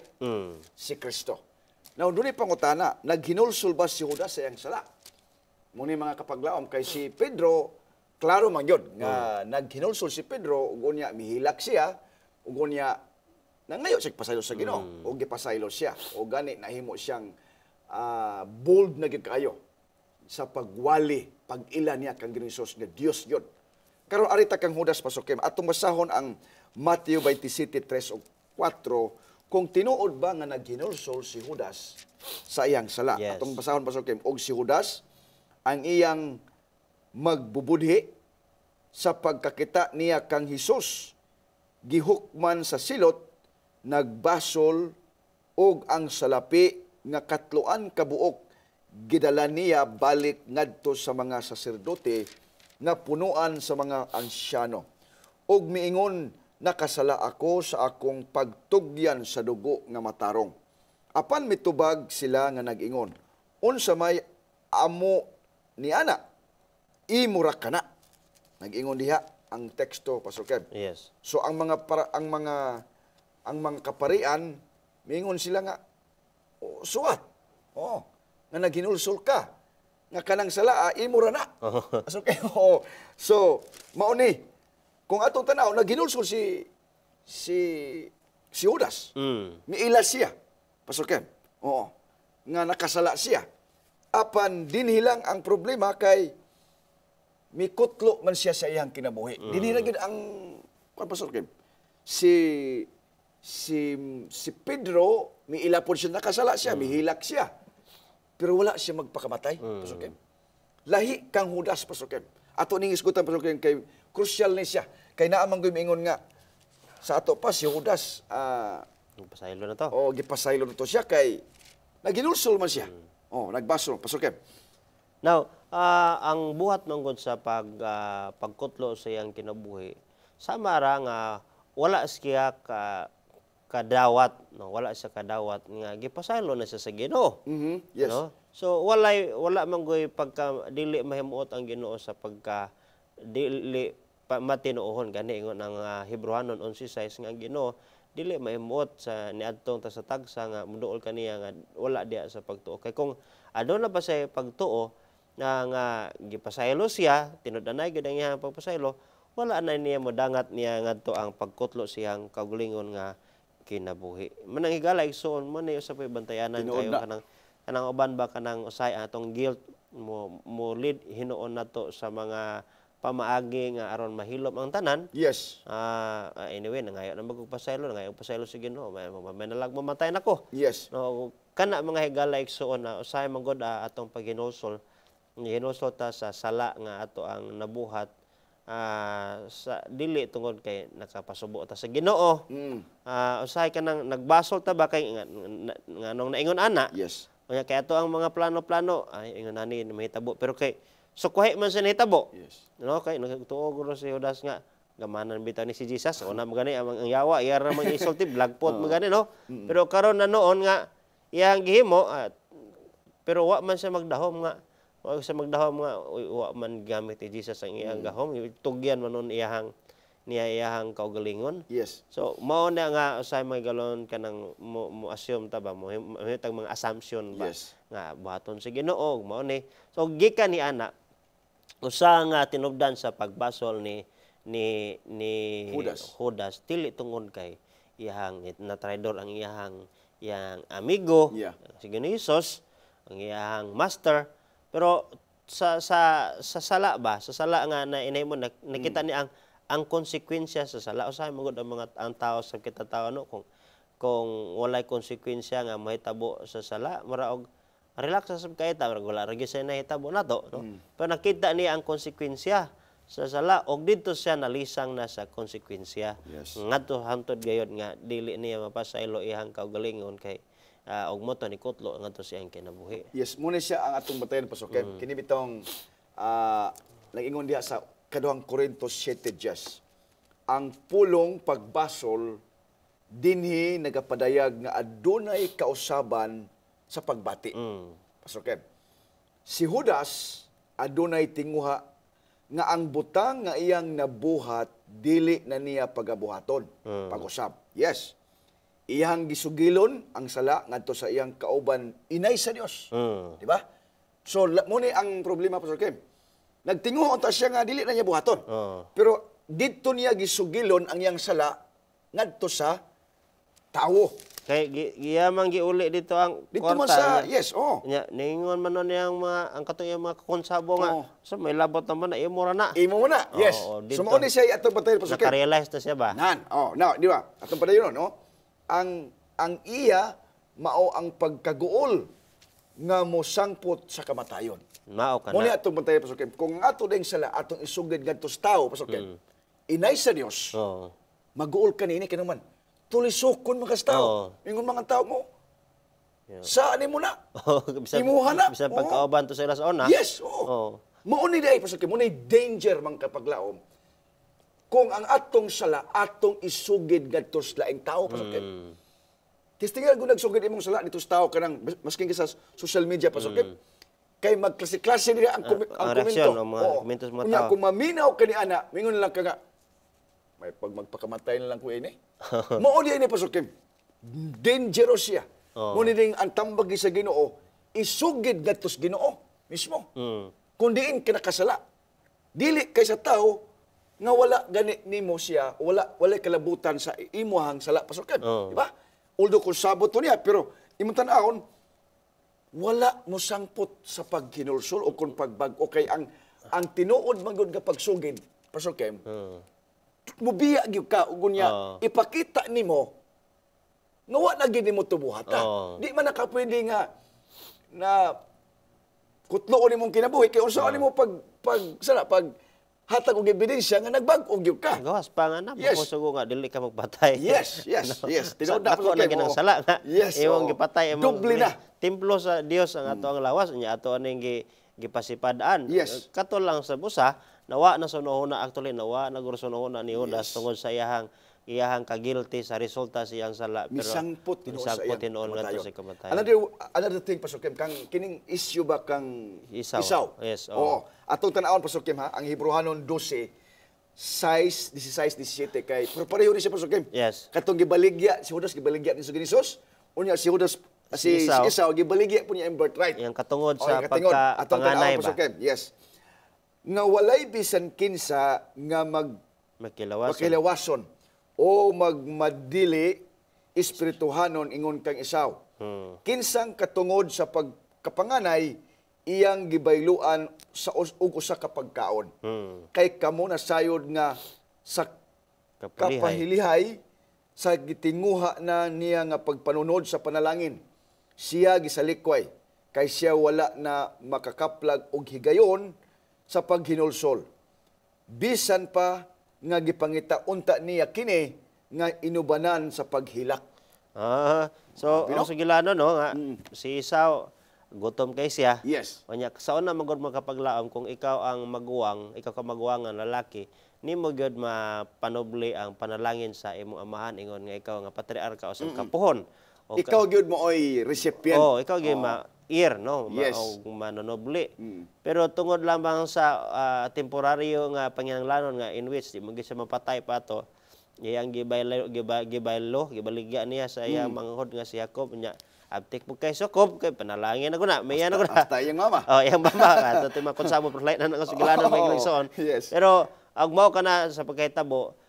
si Kristo. Now, doon ay pangutana, naghinulsul ba si Judas sa iyang sala? Muna mga kapaglaom, kay si Pedro, klaro man yun, nga naghinulsul si Pedro, ugon niya, mihilak siya, ugon niya, nangayo siya pasaylo sa Ginoo, o gipasaylo siya, o gani nahimo siyang bold na kayo sa pagwali, pag-ila niya kang Ginoo nga Dios yun. Karon arita kang Judas, Pastor Kim, atong basahon ang Matthew 27:3 o 4, kung tinuod ba nga naghinulsol si Judas sa iyang sala. Yes. Atong basahon, Pastor Kim, og si Judas ang iyang magbubudhi sa pagkakita niya kang Hesus, gihukman sa silot, nagbasol og ang salapi nga katloan kabuok gidala niya balik ngadto sa mga saserdote nga punuan sa mga ansyano. Og miingon, nakasala ako sa akong pagtugyan sa dugo nga matarong. Apan mitubag sila nga nag-ingon, unsa may amo ni ana, imura kana. Nag-ingon diha ang teksto, Pastor Kev. Yes. So ang mga kaparian, miingon sila nga, suwat. Oh, nga naghinulsol ka. Nga kanang sala, imura na. Pastor Kev. So, mauni. Kung atong tanaw, naghinulsol si Judas. Miilas siya. Pastor Ken. Oo. Nga nakasala siya. Apan dinhilang ang problema kay mikutlo man siya sa iyang kinabuhi. Dinhilang gid ang Pastor Ken. Si Pedro, miila po siya, nakasala siya, mihilak siya. Pero wala siya magpakamatay, Pastor Ken. Lahi kang Judas, Pastor Ken. Ato ning isgutan, Pastor Ken, kay crucial ni siya. Kay naamang ingon nga, sa ato pa si Judas, Pasaylo na to. gipasaylo na to siya, kay naginulsol man siya. Nagbasol, Pastor Ken. Now, ang buhat manggod sa pagkutlo sa iyang kinabuhi, sama ra nga wala siya kadawat, no? Wala siya kadawat nga gipasaylo na siya sa Ginoo. Yes. No? So wala manggoy pagka dili mahimuot ang Ginoo sa pagka dili matinuohon gani ingon ang Hebrewanon 11:6 nga Ginoo dili mahimuot sa niadtong ta sa tagsa nga muduol kaniya nga wala diya sa pagtuo. Kay kung adto na pa sa pagtuo nga gipasaylo siya, tinud-anay gid ang iyang pagpasaylo, wala na niya modangat niya ngadto ang pagkutlo siyang kaugalingon nga kinabuhi. Manang higala igsoon mo ni usab bantayanan kayo kanang uban ba kanang usay atong guilt mo lead hinuon nato sa mga pamaagi nga aron mahilom ang tanan. Yes. Anyway, nangayo na magpasaylo, nangayo pasaylo sa Ginoo, may nalag mamatay nako. Yes. No, kana mga higala igsoon na usay man gud atong paghinulsol. Hinulsol ta sa sala nga ato ang nabuhat sa dili tungod kay nakapasubo ta sa Ginoo. Usahay ka nang nagbasol ta ba kay nga nung naingon ana. Yes. Kaya kay ato ang mga plano-plano ay ingon ani mahitabo pero kay sukuhi man sa nahitabo. Yes. No kay nagtuo guro si Judas nga gamanan bitaw ni si Jesus una magani ang yawa iya ra mang isulti blagpot magani no. Pero karon na noon nga iyang gihimo pero wa man siya magdahom nga wa sa magdahom nga wa man gamit ni Jesus ang iyang gahom tugyan man nun iyahang kaugalingon. Yes. So mao na nga usay galon kanang mo assume ta ba mo tag mga assumption ba Yes. nga buhaton sa Ginoo mao ni. So gikan ni ana usa nga tinubdan sa pagbasol ni Judas dili tungod kay iyahang na traidor ang iyahang amigo si Ginoong Hesus ang iyahang master. Pero sa sala ba, sa sala nga na inay mo nakita ni ang konsekwensya sa sala usahay magud ang tao sa kita tao no kung walay konsekwensya nga mahitabo sa sala maraog relax sa sab kay ta wala ra gyud siya nahitabo nato no. Pero nakita niya ang konsekwensya sa sala og dito siya nalisang na sa konsekwensya. Yes. Ngadto hangtod gayud nga dili niya mapasaylo ihang kaugalingon kay og mo to ni kutlo ngadto siya ang kinabuhi. Yes, muna siya ang atong batayan Pastor. Kini bitong nag-ingon diha sa kaduhang Korintos 7:10. Ang pulong pagbasol dinhi nagapadayag nga adunay kausaban sa pagbati. Pastor Ken. Si Judas adunay tinguha nga ang butang nga iyang nabuhat dili na niya pagabuhaton. Pag-usab. Yes. Iyang gisugilon ang sala ngadto sa iyang kauban inay sa Dios. Di ba? So mo ni ang problema Pastor Ken. Nagtinguha unta siya nga dili na niya buhaton. Pero dito niya gisugilon ang iyang sala ngadto sa tawo. Kay giyamang giuli dito ang Dito man sa yes, Nya ningon man nun yang mga ang katong yung mga konsabo nga. So may labot naman na imo ra na. Imo mo na. Yes. So mo ni siya atong patayon Pastor Ken. Naka-realize na siya ba? Nan. Now, di ba? Atong padayon no. Ang iya mao ang pagkaguol nga mosangpot sa kamatayon. Mao Mo ni kana. atong patayon Pastor Ken. Kung ato ding sala atong isugid ngadto sa tawo Pastor Ken. Inay sa Dios. Maguol kanini kinuman. Tulisokon mga tao. Ingon mga tao mo. Saan mo na? Imuha na. Bisan pagkauban to sa ilas ona. Yes, oo. Mauni day Pastor Ken, mauni danger man kapaglaom. Kung ang atong sala atong isugid ngadto sa laing tao Pastor Ken. Tistingal kung nagsugid imong sala dito sa tao kanang masking sa social media Pastor Ken. Kay magklase-klase nila ang reaksyon, komento. ang mga komento sa mga tao. Kung maminaw ka ni ana, mingon lang ka nga, may pag magpakamatay na lang ko ini. Mauli ini Pastor Kim. Dangerous siya. Muna din ang tambag sa Ginoo, isugid gatos Ginoo mismo. Kung diin ka nakasala. Dili kay sa tao nga wala gani nimo siya, wala kalabutan sa imuhang sala Pastor Kim. Di ba? Although kung sabot to niya, pero imong tan-awon, wala mo sangpot sa paghinulsol o kung pagbag-o kay ang tinuod man gud nga pagsugid Pastor Kim. Mubiya gyud ka ug unya ipakita nimo nga wa na gyud nimo tubuhata. Di man nakapwede nga na kutloon nimong kinabuhi kay unsa nimo pag hatag og ebidensya nga nagbag-o gyud ka. Gawas pa nga na makusugo nga dili ka magpatay. Yes. Tinuod na Ako na ginang sala nga. Yes. Imong gipatay imong Doble na. Templo sa Dios ang ato ang lawas nya ato aning gipasipadaan. Yes. Kato lang sa busa nawa na sunuhuna actually nawa na guro sunuhuna ni Judas tungod sa iyahang kagilty sa resulta siyang sala pero misangpot tinuol ngadto sa kamatayon. Another thing Pastor Kim kang kining issue ba kang Isaw. Yes, oo. Atong tan-awon Pastor Kim ha, ang Hebrehanon 12 size 16 17 kay pero pareho ni siya Pastor Kim. Yes. Katong gibaligya si Judas gibaligya ni Jesus, unya si Judas si Isaw gibaligya po niya ang birthright. Yang katungod sa pagka-panganay ba? Yes. Nga walay bisan kinsa nga makilawason o magmadili espirituhanon ingon kang Isaw. Kinsang katungod sa pagkapanganay iyang gibayluan sa usa ka pagkaon. Kay kamo nasayod nga sa kapahilihay sa gitinguha na niya nga pagpanunod sa panalangin. Siya gisalikway kay siya wala na makakaplag og higayon sa paghinulsol. Bisan pa nga gipangita unta niya kini nga inubanan sa paghilak. So ang sugilano no nga si Isaw gutom kay siya. Yes. Unya sa una magod makapaglaom kung ikaw ang maguwang, ikaw ka maguwang nga lalaki, nimo gyud mapanobli ang panalangin sa imong amahan ingon nga ikaw nga patriarka o sa kapuhon. Ikaw gyud mo oy recipient. Ikaw gyud ma-ear no, yes. manonobli. Pero tungod lamang sa temporaryo nga panginahanglanon nga in which di mo siya mapatay pa to, iyang gibaligya niya sa iyang manghod nga si Jacob nya abtik mo kay Jacob kay panalangin ako na mayan ako na. Hasta iyang mama. Iyang mama ato makonsamo perlay na nga sugilanon may iglesion. Yes. Pero ag mao kana sa pagkahitabo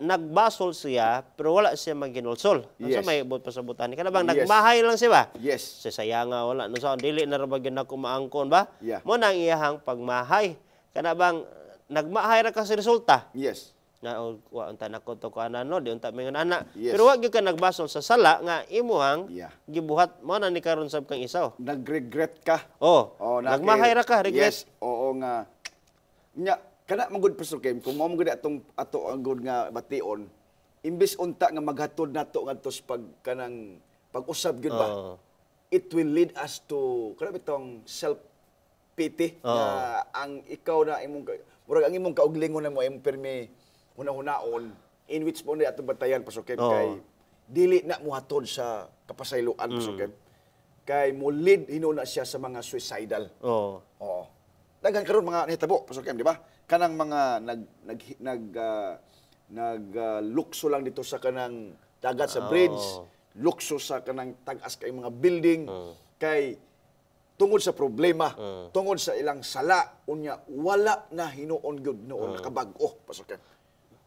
nagbasol siya pero wala siya magginulsol. Yes. So may ibot pa sa butan. Kana bang nagmahay lang siya ba? Yes. Sa sayanga wala no sa dili na ra ba gyud nako maangkon ba? Yeah. Mo nang iyahang pagmahay. Kana bang nagmahay ra ka sa resulta. Yes. na wa unta nako to ko anano di unta mingon ana. Yes. Pero wa gyud ka nagbasol sa sala nga imuhang Yeah. gibuhat mo na ni karon sab kang isaw. Nagregret ka. Oh, Oh, nagmahay ra ka, regret. Yes, oo nga. Nya, kana magud Pastor Kim, kung mao magud ato ang good nga bation, imbis unta nga maghatod nato ngadto sa kanang pag-usab gyud ba? Oo. It will lead us to kana bitong self-pity na ang ikaw na imong murag ang imong kauglingon na mo imong permi hunahunaon in which mo na atong batayan Pastor Kim kay dili na muhatod sa kapasayloan Pastor Kim. Kay mo lead hinuna siya sa mga suicidal. Oh. Oo. Daghan karon mga nahitabo, Pastor Kem, di ba? Kanang mga lukso lang dito sa kanang dagat sa bridge, lukso sa kanang tagas kay mga building, kay tungod sa problema, tungod sa ilang sala, unya wala na hinuon gyud noon nakabag-o, Pastor Kem.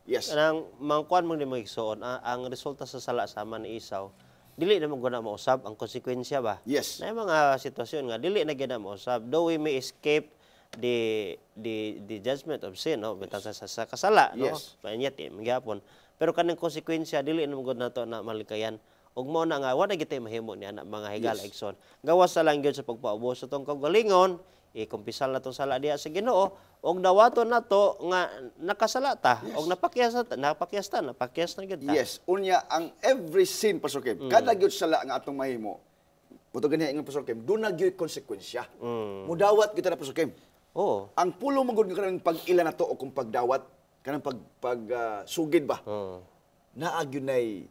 Yes. Kanang mangkuan mo ni magsuon ang resulta sa sala sama ni Isaw. Dili na mo guna mausab ang konsekwensya ba? Yes. Na mga sitwasyon nga dili na gyud na mausab. Though we may escape the judgment of sin, no, bitang sa kasala, no, Yes. panyat magyapon, pero kanang konsekwensya dili na mo nato na malikayan ug mo na nga wala gitay mahimo ni ana mga higala igsoon. Gawas sa lang gyud sa pagpaubos sa tong kagalingon, ikumpisal na tong sala diha sa Ginoo ug dawaton nato nga nakasala ta ug napakyas na gyud ta. Yes, unya ang every sin Pastor Kim, kada gyud sala nga atong mahimo. Buto gani ingon Pastor Kim, do na gyud konsekwensya. Mudawat kita na Pastor Kim. Oo. Ang pulo magud nga kanang pag-ila na to o kung pagdawat kanang sugid ba. Naa gyud nay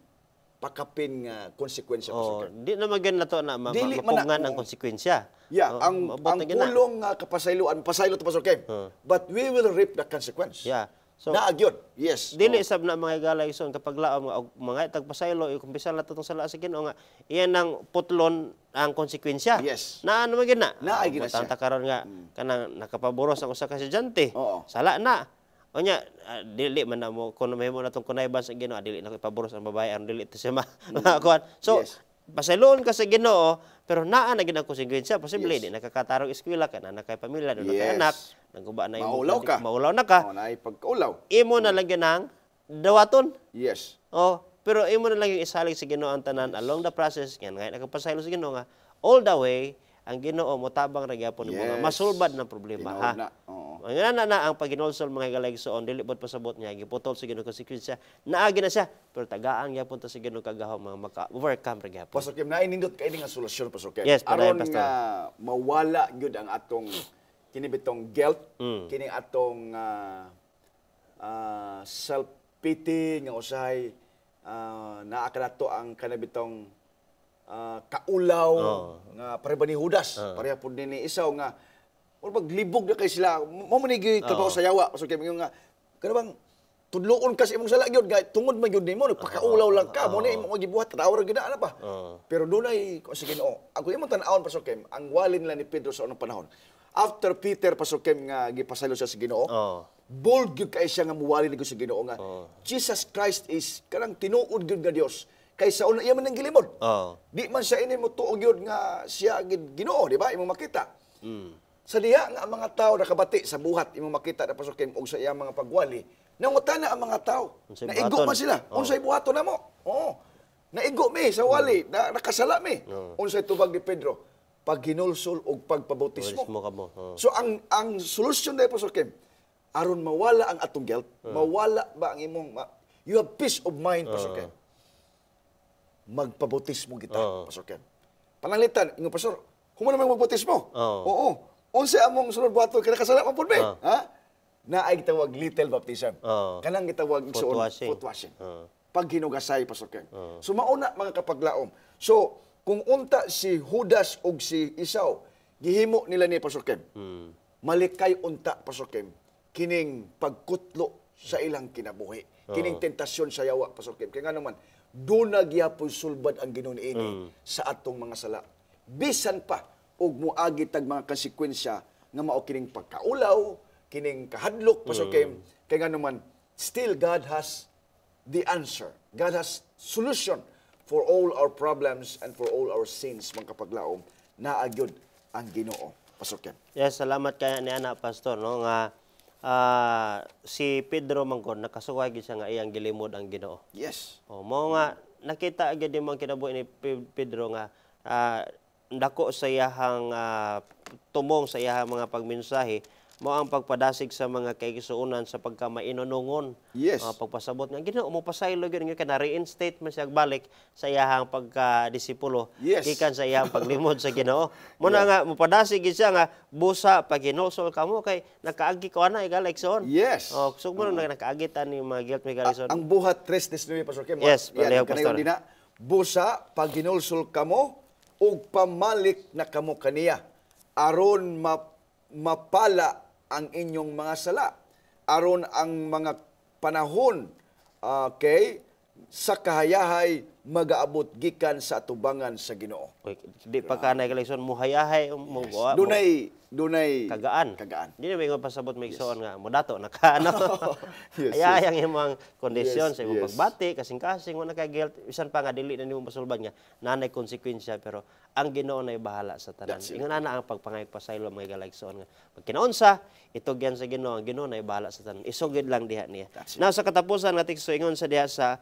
pakapin nga konsekwensya Pastor Kim. Di na magyan nato na Dili man mapungan na- ang konsekwensya. Yeah, ang pulong nga kapasayloan, pasaylo to Pastor Kim. But we will reap the consequence. Yeah. So Naa gyud. Yes. dili sab na mga galay son kapag laom nga og mga tagpasaylo ikumpisal na tong sala sa Ginoo nga iyan ang putlon ang konsekwensya. Yes. Na ano magin na? Naay gina siya. Tanta karon nga kanang nakapaboros ang usa ka estudyante. Oo. Sala na. Onya dili man na mo kuno mahimo na tong kunayban sa Ginoo dili na ko ipaboros ang babae ang dili to siya kuan. So Yes. pasayloon ka sa Ginoo pero naa na gid ang konsekwensya posible di nakakatarong eskwela ka na kay pamilya do na kay Yes. anak naguba na Maulaw ka. maulaw na ka. Oh, naay pagkaulaw. Imo na lang ng dawaton. Yes. Oh, pero imo na lang yung isalig sa Ginoo ang tanan along the process nga nakapasaylo sa Ginoo nga all the way ang Ginoo mo tabang ra gyapon mo nga Yes. masulbad ng problema Tinood ha. na. Oo. Nga na ang paginolsol mga galaygsoon dili bod pasabot niya giputol sa Ginoo konsekwensya naagi na siya pero tagaan gyapon to sa Ginoo kagahom mga maka-overcome ra gyapon. Pastor Kim, nainindot kay nga solusyon Pastor Kim. Yes, padayon, Aron Pastor. nga mawala gyud ang atong kini bitong guilt, kini atong self-pity nga usahay naa kanato ang kanabitong kaulaw nga pareha ni Judas, pareha pud ni Isaw nga maglibog na kay sila. Mo man ni trabaho sa yawa Pastor Kim nga kanabang tudloon ka sa imong sala gyud gay tungod man gyud nimo nagpakaulaw lang ka mo na imong gibuhat tawra gyud ana pa. Pero dunay ko sa Ginoo. Ako imong tan-awon Pastor Kim, ang walin nila ni Pedro sa unang panahon. After Peter Pastor Kim nga gipasaylo siya sa Ginoo. Bold gyud kay siya nga muwali gyud sa Ginoo nga Jesus Christ is kanang tinuod gyud nga Dios kaysa una iya man ang gilimod. Di man siya ini mo tuog gyud nga siya gid Ginoo, di ba? Imong makita. Sa diha nga ang mga tao nakabati sa buhat imong makita na Pastor Kim og sa iyang mga pagwali, nangutana ang mga tao. Unsay Naigo buhaton? man sila. Unsay buhaton namo? Oo. Naigo mi sa wali, nakasala mi. Unsay tubag ni Pedro? Paghinulsol og pagpabautismo. Bautismo ka mo. So ang solusyon dai Pastor Kim, aron mawala ang atong guilt, mawala ba ang imong you have peace of mind Pastor Kim. Magpabautismo kita Pastor Kim. Pananglitan, ingon pastor, human naman magbautismo. Oo. Unsa among sunod buhaton kay nakasala man pud mi? Ha? Naay gitawag little baptism. Kanang gitawag foot washing. Pag hinugasay Pastor Kim. So mauna mga kapaglaom. So kung unta si Judas ug si Isaw, gihimo nila ni Pastor Kim. Malikay unta Pastor Kim kining pagkutlo sa ilang kinabuhi. Kining tentasyon sa yawa Pastor Kim. Kaya nga naman, doon na gyapon sulbad ang Ginoo niini sa atong mga sala. Bisan pa og moagi tag mga konsekwensya nga mao kining pagkaulaw, kining kahadlok Pastor Kim. Kaya nga naman, still God has the answer. God has solution for all our problems and for all our sins mga kapaglaom. Naagyod ang Ginoo Pastor Kim. Yes, salamat kaya ni ana pastor no nga si Pedro mangkon nakasuway gid siya nga iyang gilimod ang Ginoo. Yes. O mao nga nakita gyud di man kinabuhi ni Pedro nga dako sa iyahang tumong sa iyahang mga pagmensahe mao ang pagpadasig sa mga kaigsuonan sa pagkamainunungon. Yes. Pagpasabot nga Ginoo mo pasaylo gyud nga kana reinstate man siya balik sa iyahang pagkadisipulo Yes. gikan sa iyahang paglimod sa Ginoo. Muna nga mopadasig gid siya nga busa pag hinulsol kamo kay nakaagi ko ana igalikson. Yes. So mo nakaagit ani mga guilt may galikson. Ang buhat 3:19 Pastor Kim. Yes, yan, palihog, Pastor. dina, busa pag ginulsol kamo ug pamalik na kamo kaniya aron mapala ang inyong mga sala aron ang mga panahon sa kahayahay magaabot gikan sa atubangan sa Ginoo. Di pa ka na galikson muhayahay Dunay kagaan. Di na may pasabot may igsoon nga modato nakaano. Yes, Ayayang imong kondisyon Yes, sa imong yes. pagbati kasing-kasing wala kay guilt bisan pa nga dili na nimo masulban nga nanay konsekwensya pero ang Ginoo nay bahala sa tanan. That's it. Ingon ana ang pagpangay pasaylo mga galigsoon nga pag kinaunsa itugyan sa Ginoo ang Ginoo nay bahala sa tanan. Isugid lang diha niya. That's it. Now sa katapusan nga teksto ingon sa diha sa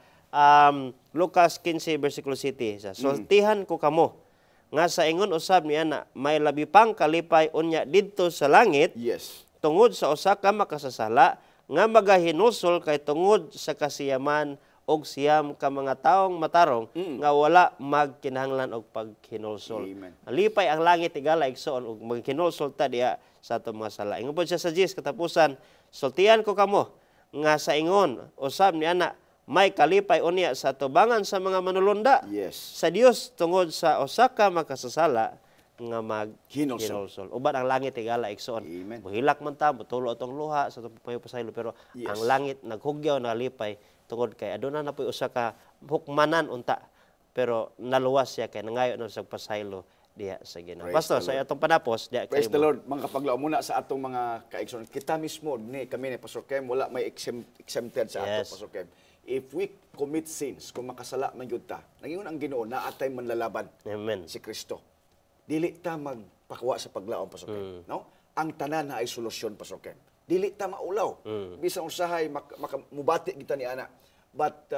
Lucas 15 versikulo 7 sa sultihan ko kamo nga sa ingon usab niya na may labi pang kalipay unya didto sa langit Yes. tungod sa usa ka makasasala nga magahinusol kay tungod sa kasiyaman og siyam ka mga taong matarong nga wala magkinahanglan og paghinulsol. Amen. Lipay ang langit igala igsoon og maghinulsol ta diha sa atong mga sala. Ingon pod siya sa 10 katapusan, sultihan ko kamo nga sa ingon usab niya na may kalipay unya sa tubangan sa mga manulunda Yes. sa Dios tungod sa usa ka makasasala nga Hinulsol. hinulsol. Uban ang langit igala igsoon. Amen. Muhilak man ta, mutulo atong luha sa atong pasaylo pero Yes. ang langit naghugyaw nalipay tungod kay aduna na po'y usa ka hukmanan unta pero naluwas siya kay nangayo na sa pasaylo diha sa Ginoo. Praise Pastor, the sa atong panapos diha Praise the mo. Lord. Mga kapaglaw muna sa atong mga kaigsoon. Kita mismo kami ni Pastor Kem wala may exempted sa ato Yes. Pastor Kem. If we commit sins, kung makasala man gyud ta, nangingon ang Ginoo naatay manlalaban Amen. si Kristo. Dili ta magpakuha sa paglaom Pastor Kem, no? Ang tanan na ay solusyon Pastor Kem. Dili ta maulaw. Bisan usahay mubati kita ni ana. But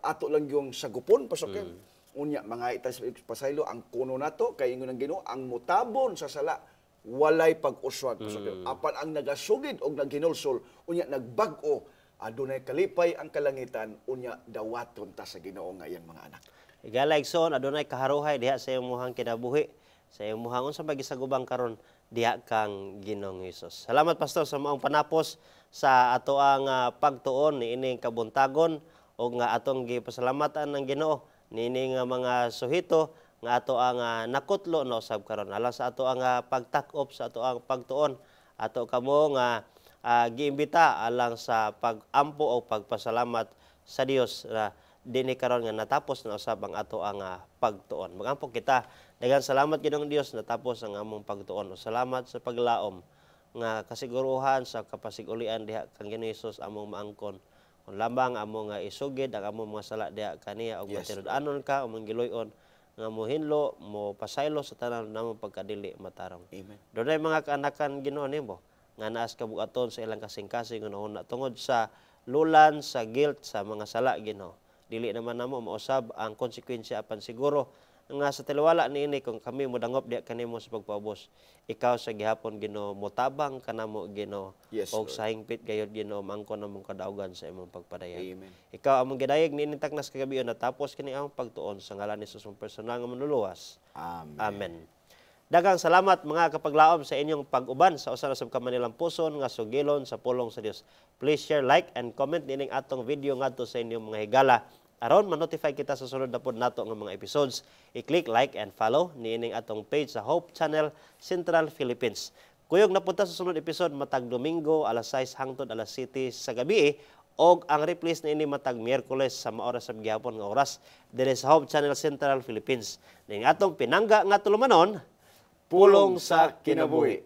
ato lang yung sagupon Pastor Kem. Unya mga itas pasaylo ang kuno nato kay ingon ang Ginoo ang mutabon sa sala walay pag-uswag Pastor Kem. Apan ang nagasugid og naghinulsol unya nagbag-o adunay kalipay ang kalangitan unya dawaton ta sa Ginoo nga iyang mga anak. Igala igsoon adunay kaharuhay diha sa imong kinabuhi, sa imong unsa pagisagubang karon diha kang Ginoong Hesus. Salamat Pastor sa maong panapos sa ato ang pagtuon niining kabuntagon o nga atong gipasalamatan ng Ginoo niining mga suhito nga ato ang nakutlo na usab karon alang sa ato ang pagtak-op sa ato ang pagtuon ato kamo nga giimbita alang sa pagampo o pagpasalamat sa Dios na dinhi karon nga natapos na usab ang ato ang pagtuon. Magampo kita. Daghang salamat Ginoong Dios natapos ang among pagtuon. Salamat sa paglaom nga kasiguruhan sa kapasig-ulian diha kang Ginoong Hesus among maangkon. Kung lamang among isugid ang among mga sala diha kaniya og Yes, matinud-anon ka o manggiloy-on nga mohinlo mo pasaylo sa tanan namong pagkadili matarong. Amen. Dunay mga kaanakan Ginoo nimo nga naas kabugaton sa ilang kasing-kasing unahuna tungod sa lulan sa guilt sa mga sala Ginoo. Dili naman namo mausab ang konsekwensya apan siguro nga sa taliwala niini kung kami modangop diha kanimo sa pagpaubos. Ikaw sa gihapon Ginoo motabang kanamo Ginoo Yes, og Lord. sa hingpit gayud Ginoo mangkon namong kadaugan sa imong pagpadayag. Amen. Ikaw among gidayeg niini taknas kagabi natapos kini ang pagtuon sa ngalan ni Jesus ang personal nga manluluwas. Amen. Amen. Daghang salamat mga kapaglaom sa inyong pag-uban sa usa sa Kanilang puson nga sugilon sa pulong sa Dios. Please share, like and comment nining atong video ngadto sa inyong mga higala aron ma-notify kita sa sunod na pod nato nga mga episodes. I-click like and follow niining atong page sa Hope Channel Central Philippines. Kuyog napunta sa sunod episode matag Domingo alas 6 hangtod alas 7 sa gabi og ang replace niini matag Miyerkules sa maoras sa gihapon nga oras dinhi sa Hope Channel Central Philippines. Ning atong pinangga nga tulumanon Pulong sa kinabuhi.